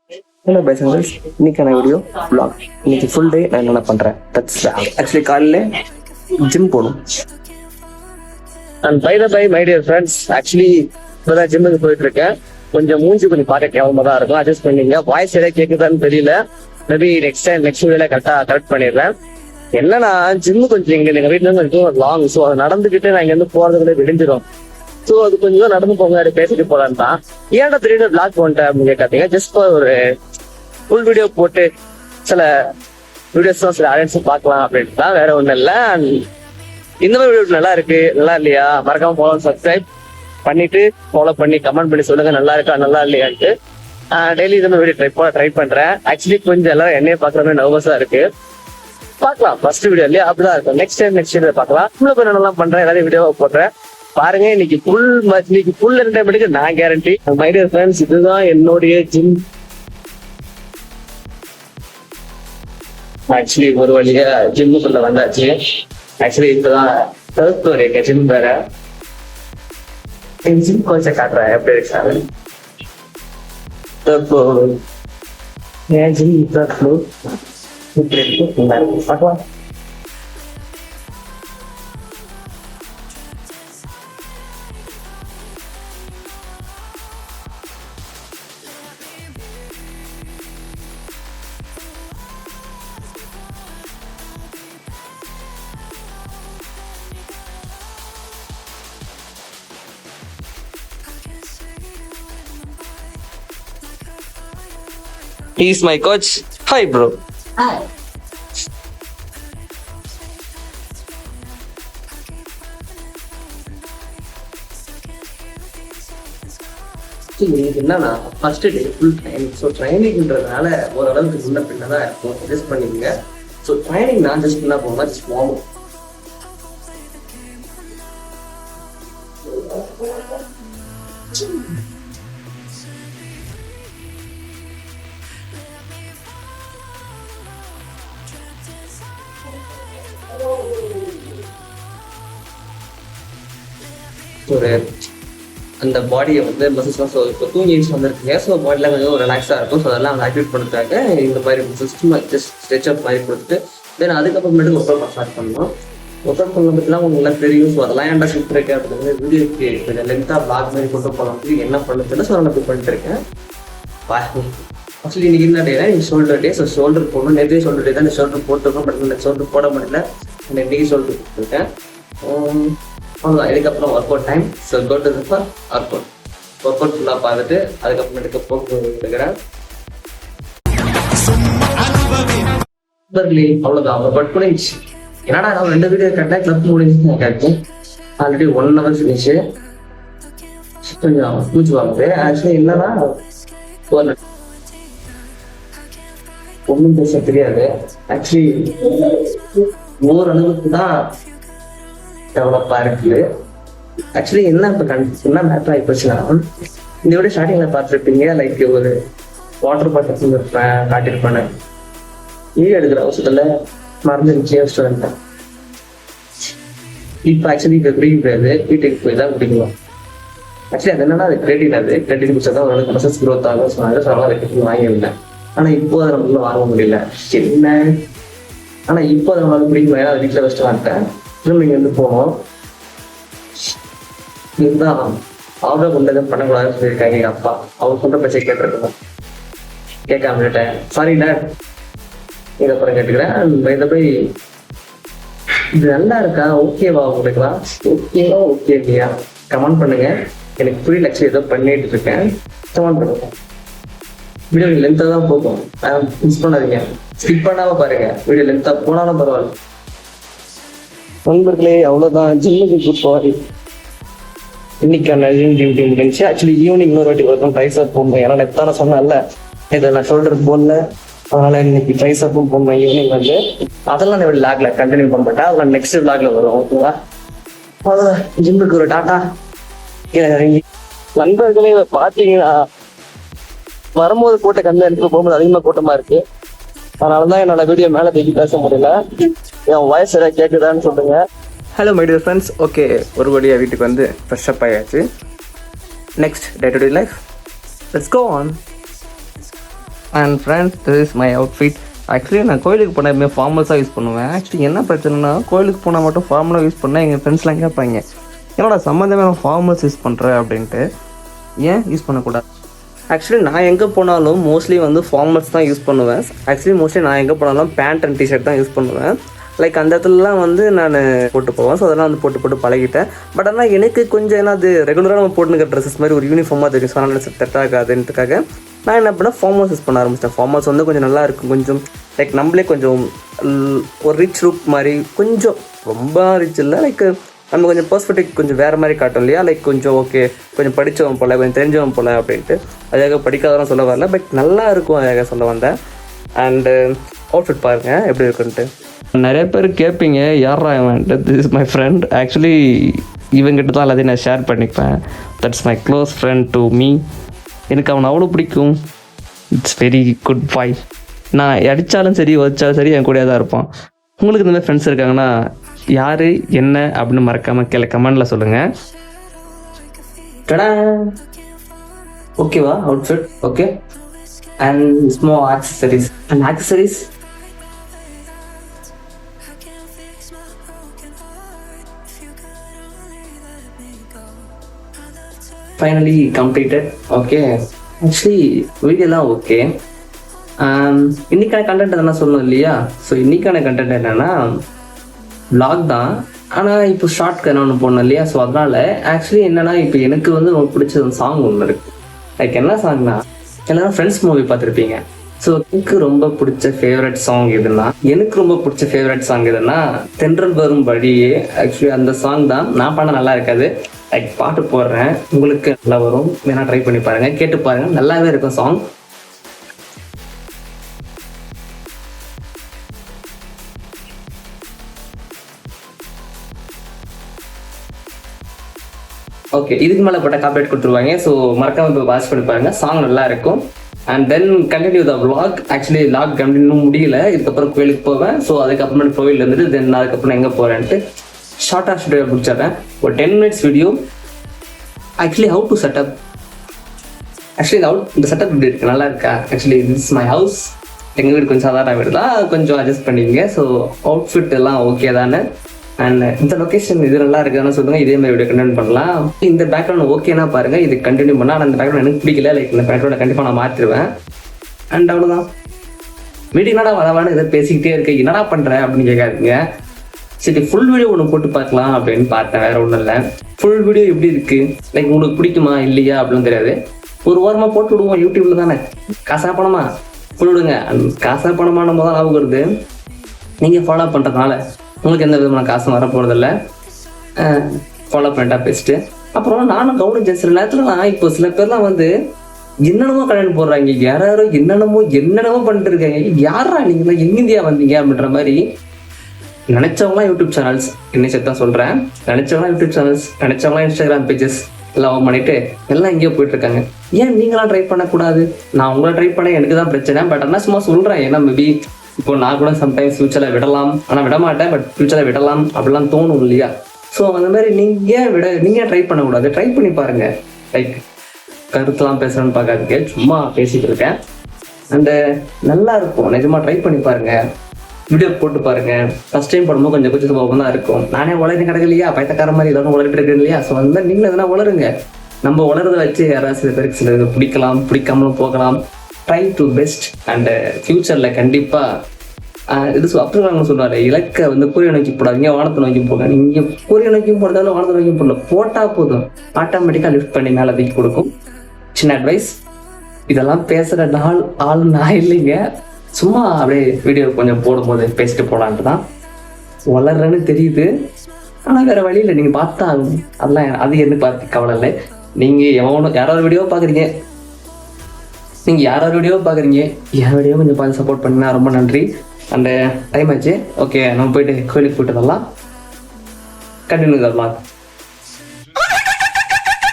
Hello பை சங்கல்ஸ், இன்னைக்கான வீடியோ vlog. இன்னைக்கு ஃபுல் டே நான் என்ன பண்ணுறேன். தட்ஸ் ஆக்சுவலி காலையில் ஜிம் போகணும். And by the by my dear friends, actually இப்போதான் ஜிம்முக்கு போயிட்டு இருக்கேன். கொஞ்சம் மூஞ்சி கொஞ்சம் பார்க்க கேவலமாக தான் இருக்கும், அட்ஜஸ்ட் பண்ணிங்க. வாய்ஸ் எதாவது கேட்குதான்னு தெரியல. மேபி நெக்ஸ்ட் வீடியோல கரெக்ட் பண்ணிடுறேன். என்னன்னா ஜிம்மு கொஞ்சம் எங்கள் வீட்டுல இருந்து கொஞ்சம் லாங், ஸோ அதை நடந்துக்கிட்டு நான் இங்கேருந்து போகிறதுக்குள்ளே விடிஞ்சிடும். ஸோ அது கொஞ்சம் நடந்து போங்க, பேசிட்டு போகலான்னு தான். ஏன்டா திடீர்னு பிளாக் பண்ணிட்டேன் அப்படின்னு கேட்காதீங்க. ஜஸ்ட் ஒரு ஃபுல் வீடியோ போட்டு சில வீடியோஸும் சில ஆடியன்ஸும் பார்க்கலாம் அப்படின்ட்டு தான், வேற ஒன்றும் இல்லை. இந்த மாதிரி வீடியோ நல்லா இருக்கு நல்லா இல்லையா மறக்காம ஃபாலோ சப்ஸ்கிரைப் பண்ணிட்டு ஃபாலோ பண்ணி கமெண்ட் பண்ணி சொல்லுங்க நல்லா இருக்கா நல்லா இல்லையான்ட்டு. டெய்லி இந்த மாதிரி வீடியோ ட்ரை பண்றேன். ஆக்சுவலி கொஞ்சம் எல்லாரும் என்னைய பார்க்குற மாதிரி நர்வஸா இருக்கு. பார்க்கலாம், ஃபர்ஸ்ட் வீடியோ இல்லையா அப்படிதான் இருக்கும். நெக்ஸ்ட் வீடியோ பார்க்கலாம். இவ்வளோ பேர் நல்லா பண்றேன், எல்லாரும் வீடியோவை போடுறேன் பாருங்க. இன்னைக்கு ஃபுல் என்டர்டைன்மெண்ட்டுக்கு நான் கேரண்டி. மை டியர் ஃப்ரெண்ட்ஸ், இதுதான் என்னுடைய ஜிம். ஆக்சுவலி ஒரு வழியா ஜிம்முக்குள்ள வந்தாச்சு. ஆக்சுவலி இப்பதான் தேர்ட் வரைக்கும் ஜிம் வேற. ஜிம் கொஞ்சம் காட்டுறேன் எப்படி இருக்கு சார். ஜிம் இப்படி இருக்கு பார்க்கலாம். He's my coach. Hi, bro. Hi. என்னன்னா first day full training. So ட்ரைனிங்ன்றதுனால ஓரளவுக்கு முன்ன பின்ன தான் இருக்கும், அட்ஜஸ்ட் பண்ணிக்கங்க. ஸோ ட்ரைனிங் நான் ஜஸ்ட் என்ன போகணும்னா ஜஸ்ட் வார்ம். ஒரு அந்த பாடியை வந்து மசில்ஸ்லாம் ஸோ இப்போ தூங்கி வந்துருக்குங்க. ஸோ பாடியில் கொஞ்சம் ரிலாக்ஸாக இருக்கும். ஸோ அதெல்லாம் ஆக்டிவேட் பண்ணுறதுக்காக இந்த மாதிரி சிஸ்டம் ஜஸ்ட் ஸ்ட்ரெச் அப் மாதிரி கொடுத்துட்டு தென் அதுக்கப்புறமேட்டு ஒர்க் அவுட் ஸ்டார்ட் பண்ணணும். ஒர்க் அவுட் பண்ண பற்றிலாம் உங்களுக்கு தெரியும். ஸோ அதெல்லாம் ஏன்டா ஷூட் இருக்கு அப்படிங்கிறது வீடியோக்கு கொஞ்சம் லென்த்தாக பிளாக் மாதிரி கொண்டு போகலாம். என்ன பண்ணுறதுல ஸோ நான் இப்படி பண்ணிட்டு இருக்கேன். ஆக்சுவலி இன்னைக்கு என்ன டேனா ஷோல்டர் டே. ஸோ ஷோல்டர் போடணும். நேற்றே ஷோல்டர் டே தான் ஷோல்டர் போட்டிருக்கோம். பட் இந்த ஷோல்டர் போட முடியல. இன்னைக்கு ஷோல்டர் போட்டுருக்கேன். அவ்வளோதான். இதுக்கப்புறம் workout time. So go to for workout ஃபுல்லாக பார்த்துட்டு அதுக்கப்புறமேட்டுக்கு போக்குறேன். அவ்வளோதான். ஒர்க் அவுட் முடிஞ்சு. என்னடா நான் 2 வீடியோ கரெக்டாக கிளப் முடிஞ்சு கேட்கும். Already 1 hour finish. கொஞ்சம் பூச்சி வாங்குது. ஆக்சுவலி என்னன்னா ஒன்றும் பேச தெரியாது. ஆக்சுவலி ஓரளவுக்கு தான் டெவலப்பாக இருக்குது. ஆக்சுவலி என்ன இப்போ என்ன மேட்டர் ஆகிப்போச்சுன்னா, இந்த விட ஸ்டார்டிங்கில் பார்த்துருப்பீங்க லைக் ஒரு வாட்டர் பாட்டில் காட்டியிருப்பானு வீடியோ எடுக்கிற அவசரத்தில் மறந்துருச்சு ரெஸ்டாரண்ட்டை. இப்போ ஆக்சுவலி இப்போ குடிக்க முடியாது, வீட்டுக்கு போய் தான் குடிக்கணும். ஆக்சுவலி அது என்னன்னா அது கிரெடிட் குடிச்சா தான் ஓரளவுக்கு மசஸ் க்ரோத் ஆகும் சொன்னாங்க. ஸோ அதெல்லாம் ரெக்கெட் வாங்கியிருந்தேன். ஆனால் இப்போ அதை நம்மளால வாங்க முடியல. என்ன ஆனால் இப்போ அதை நம்மளால குடிக்க முடியாது. அதை வீட்டில் வச்சுட்டு வந்துட்டேன். திரும்ப இங்கே வந்து போனோம். இதுதான் ஆர்டர் கொண்டு எதுவும் பண்ணக்கூடாதுன்னு சொல்லியிருக்காங்க எங்கள் அப்பா. அவர் சொல்கிற பச்சை கேட்டிருக்கணும். கேட்காம விட்டேன். சாரி டேட், இதுக்கப்புறம் கேட்டுக்கிறேன். இதை போய் இது நல்லா இருக்கா ஓகேவா உங்களுக்குலாம்? ஓகேவா ஓகே இல்லையா கமெண்ட் பண்ணுங்க. எனக்கு புரியல. ஆக்சுவலி ஏதோ பண்ணிட்டு இருக்கேன். கமெண்ட் பண்ணுங்க. வீடியோ லென்த்தாக தான் போகும், மிஸ் பண்ணாதீங்க. ஸ்கிப் பண்ணாமல் பாருங்க. வீடியோ லென்த்தாக போனாலும் பரவாயில்ல. நண்பர்களே அவ்வளோதான். ஜிம்முக்கு குட் பாய். இன்னைக்கான ஜிம் டியூட்டி முடிஞ்சு. ஆக்சுவலி ஈவினிங் இன்னொரு வாட்டி ஒருத்தம் ட்ரைஸ்அப் போடணும். ஏன்னா நெத்தான சொன்னேன்ல இதை நான் ஷோல்டர் போடல, அதனால இன்னைக்கு ட்ரைஸ்அப்பும் போடணும் ஈவினிங் வந்து. அதெல்லாம் நான் லாக்ல கண்டினியூ பண்ண மாட்டேன். அதெல்லாம் நெக்ஸ்ட் லாக்ல வரும். ஓகேவா? அவ்வளோதான். ஜிம்முக்கு ஒரு டாட்டா. நண்பர்களே இதை பார்த்தீங்கன்னா வரும்போது கூட்ட கம்மியாக இருக்கு, போகும்போது அதிகமாக கூட்டமா இருக்கு. அதனாலதான் என்னோட வீடியோ மேலே தூக்கி பேச முடியல. என் வாய்ஸ் எதாவது கேட்குதான்னு சொல்லுங்க. Hello my dear friends. Okay, ஒரு வழியாக வீட்டுக்கு வந்து ஃப்ரெஷ் அப் ஆயாச்சு. Next day to day life. Let's go on. And friends, this is my outfit. Actually நான் கோயிலுக்கு போனால் எப்பவுமே ஃபார்மல்ஸாக யூஸ் பண்ணுவேன். ஆக்சுவலி என்ன பிரச்சனைனா, கோயிலுக்கு போனால் மட்டும் ஃபார்மலாக யூஸ் பண்ணால் எங்கள் ஃப்ரெண்ட்ஸ்லாம் கேட்பாங்க, என்னோட சம்மந்தமே நான் ஃபார்மல்ஸ் யூஸ் பண்ணுறேன் அப்படின்ட்டு. ஏன் யூஸ் பண்ணக்கூடாது? ஆக்சுவலி நான் எங்கே போனாலும் மோஸ்ட்லி வந்து ஃபார்மல்ஸ் தான் யூஸ் பண்ணுவேன். மோஸ்ட்லி நான் எங்கே போனாலும் பேண்ட் அண்ட் டிஷர்ட் தான் யூஸ் பண்ணுவேன். லைக் அந்த இடத்துலலாம் வந்து நான் போட்டு போவேன். ஸோ அதெல்லாம் வந்து போட்டு பழகிட்டேன். பட் ஆனால் எனக்கு கொஞ்சம் ஏன்னா அது ரெகுலராக நம்ம போட்டுக்கிற ட்ரெஸ்ஸஸ் மாதிரி ஒரு யூனிஃபார்மாக தெரியும். ஸோ அதனால் செட் ஆகாதுன்றதுக்காக நான் என்ன பண்ணேன், ஃபார்மல்ஸ் யூஸ் பண்ண ஆரம்பிச்சிட்டேன். ஃபார்மல்ஸ் வந்து கொஞ்சம் நல்லா இருக்கும். கொஞ்சம் லைக் நம்மளே கொஞ்சம் ஒரு ரிச் லுக் மாதிரி, கொஞ்சம் ரொம்ப ரிச் இல்லை, லைக் நம்ம கொஞ்சம் பர்ஸ்பெக்டிவ் கொஞ்சம் வேறு மாதிரி காட்டும் இல்லையா. லைக் கொஞ்சம் ஓகே, கொஞ்சம் படித்தவன் போல், கொஞ்சம் தெரிஞ்சவன் போல் அப்படின்ட்டு. அதுக்காக படிக்காதவன் சொல்ல வரல, பட் நல்லா இருக்கும் அதுக்காக சொல்ல வந்தேன். அண்டு அவுட்ஃபிட் பாருங்கள் எப்படி இருக்குன்ட்டு. நிறைய பேர் கேட்பீங்க, யாரா இவன்ட்டு. This is my friend. Actually இவங்கிட்ட தான் எல்லாத்தையும் நான் ஷேர் பண்ணிப்பேன். That's my close friend to me. எனக்கு அவனை அவ்வளோ பிடிக்கும். It's very good boy. நான் அடித்தாலும் சரி வச்சாலும் சரி என் கூடயே தான் இருப்பான். உங்களுக்கு இந்த மாதிரி ஃப்ரெண்ட்ஸ் இருக்காங்கன்னா யார் என்ன அப்படின்னு மறக்காமல் கீழே கமெண்டில் சொல்லுங்கள். ஓகேவா outfit? Okay. And small accessories finally completed. Okay, actually வீடியோலாம் ஓகே. இன்றைக்கான கண்டென்ட் எதனா சொல்லணும் இல்லையா. ஸோ இன்றைக்கான கண்டென்ட் என்னென்னா vlog தான். ஆனால் இப்போ ஷார்ட்க்கு என்ன ஒன்று போடணும் இல்லையா. ஸோ அதனால் ஆக்சுவலி என்னென்னா, இப்போ எனக்கு வந்து ரொம்ப பிடிச்ச ஒரு சாங் ஒன்று இருக்குது. லைக் என்ன சாங்னா, எல்லோரும் ஃப்ரெண்ட்ஸ் மூவி பார்த்துருப்பீங்க. ஸோ எனக்கு ரொம்ப பிடிச்ச ஃபேவரட் சாங் எதுனா, தென்றல் வரும் வழியே. ஆக்சுவலி அந்த சாங் தான். நான் பண்ண நல்லா இருக்காது, லைக் பாட்டு போடுறேன், உங்களுக்கு நல்லா வரும், வேணா ட்ரை பண்ணி பாருங்கள், கேட்டு பாருங்கள், நல்லாவே இருக்கும் சாங். ஓகே, இதுக்கு மேலே போட்டால் காப்பரேட் கொடுத்துருவாங்க. ஸோ மறக்காம இப்போ வாட்ச் பண்ணி பாருங்கள், சாங் நல்லா இருக்கும். And then continue the vlog. Actually vlog continue முடியல, இதுக்கப்புறம் கோயிலுக்கு போவேன். ஸோ அதுக்கப்புறம் கோயில் இருந்துட்டு தென் அதுக்கப்புறம் எங்கே போகிறேன்ட்டு ஷார்ட்டாக வீடியோ முடிச்சிடுறேன். ஒரு 10 minutes video. Actually how to setup, இந்த செட்டப் இப்படி இருக்குது, நல்லா இருக்கா? Actually this is my house. எங்கள் வீடு கொஞ்சம் சாதாரண வீடு தான், கொஞ்சம் அட்ஜஸ்ட் பண்ணிங்க. ஸோ அவுட்ஃபிட் எல்லாம் ஓகே தானே. அண்ட் இந்த லொக்கேஷன் இது நல்லா இருக்குன்னு சொல்லுங்கள், இதே மாதிரி வீடியோ கண்டினியூ பண்ணலாம். இந்த பேக்ரவுண்ட் ஓகேனா பாருங்கள், இது கண்டினியூ பண்ணால். ஆனால் அந்த பேக்ரவுண்ட் எனக்கு பிடிக்கல, லைக் இந்த பேக்ரவுண்டை கண்டிப்பாக நான் மாற்றிடுவேன். அண்ட் அவ்வளோதான். வீடியோ என்னடா வரவானு இதை பேசிக்கிட்டே இருக்கு, என்னடா பண்ணுறேன் அப்படின்னு கேட்காதீங்க. சரி, ஃபுல் வீடியோ ஒன்று போட்டு பார்க்கலாம் அப்படின்னு பார்த்தேன், வேறு ஒன்றும் இல்லை. ஃபுல் வீடியோ எப்படி இருக்குது, லைக் உங்களுக்கு பிடிக்குமா இல்லையா அப்படின்னு தெரியாது. ஒரு வாரமாக போட்டு விடுவோம், யூடியூப்பில் தானே. காசா பணமா ஃபுல் விடுங்க. காசா பணமான போது தான் லாபம் வருது. நீங்கள் ஃபாலோ பண்ணுறதுனால உங்களுக்கு எந்த விதமான காசும் வரப்போகிறதில்ல. ஃபாலோ பண்ணிட்டா பெஸ்ட்டு. அப்புறம் நானும் கவனிச்சேன், சில நேரத்துலலாம் இப்போ சில பேர்லாம் வந்து என்னென்னமோ கல்யாணம் போடுறாங்க, யாரோ என்னென்னமோ பண்ணிட்டு இருக்காங்க. யாரா நீங்களாம் எங்கிந்தியா வந்தீங்க அப்படின்ற மாதிரி நினைச்சவங்களாம் யூடியூப் சேனல்ஸ், என்ன சேர்த்தான் சொல்கிறேன், நினைச்சவங்களாம் யூடியூப் சேனல்ஸ், நினைச்சவங்களாம் இன்ஸ்டாகிராம் பேஜஸ் எல்லாம் ஓப்பன் பண்ணிட்டு எல்லாம் எங்கேயோ போயிட்டு இருக்காங்க. ஏன் நீங்களாம் ட்ரை பண்ணக்கூடாது? நான் உங்களை ட்ரை பண்ண எனக்கு தான் பிரச்சனை. பட் ஆனால் சும்மா சொல்கிறேன், ஏன்னா மேபி இப்போ நான் கூட சம்டைம்ஸ் ஃபியூச்சரில் விடலாம், ஆனால் விட மாட்டேன். பட் ஃபியூச்சரில் விடலாம் அப்படிலாம் தோணும் இல்லையா. ஸோ அந்த மாதிரி நீங்கள் ட்ரை பண்ணக்கூடாது, ட்ரை பண்ணி பாருங்கள். லைக் கருத்துலாம் பேசுகிறேன்னு பார்க்காதீங்க, சும்மா பேசிகிட்டு இருக்கேன். அண்டு நல்லா இருக்கும், நிஜமாக ட்ரை பண்ணி பாருங்கள், வீடியோ போட்டு பாருங்கள். ஃபஸ்ட் டைம் போடும்போது கொஞ்சம் சுபாவம் தான் இருக்கும். நானே உலக கிடக்கலையா, பயத்தக்கார மாதிரி எல்லாரும் உலகிட்டு இருக்கேன் இல்லையா. ஸோ அந்த மாதிரி நீங்களும் எதனா உலருங்க. நம்ம உலரதை வச்சு யாராவது சில பேருக்கு சில இது பிடிக்கலாம், பிடிக்காமலும் போகலாம். Try to best. அண்டு ஃப்யூச்சரில் கண்டிப்பாக இது அப்துல் சொல்லுவார், இலக்கை வந்து கூறிய நோக்கி போடாதீங்க, வானத்தை நோக்கி போங்க. நீங்கள் கூறிய நோக்கி போடுறதாலும் வானத்தை நோக்கி போடல, போட்டால் போதும், ஆட்டோமேட்டிக்காக லிஃப்ட் பண்ணி மேலே தூக்கி கொடுக்கும். சின்ன அட்வைஸ். இதெல்லாம் பேசுகிற ஆள் நான் இல்லைங்க, சும்மா அப்படியே வீடியோ கொஞ்சம் போடும்போது பேசிட்டு போகலான்ட்டு தான். வளர்றேன்னு தெரியுது, ஆனால் வேறு வழியில் நீங்கள் பார்த்தா அதெல்லாம் அது என்ன பார்த்து கவலை இல்லை. நீங்கள் யாராவது வீடியோ பார்க்குறீங்க, என் வீடியோ கொஞ்சம் பார்த்து சப்போர்ட் பண்ணினா ரொம்ப நன்றி. அந்த டைம் ஆச்சு. ஓகே, நம்ம போயிட்டு கோயிலுக்கு போயிட்டு வரலாம். கண்டினியூ தரலாம்.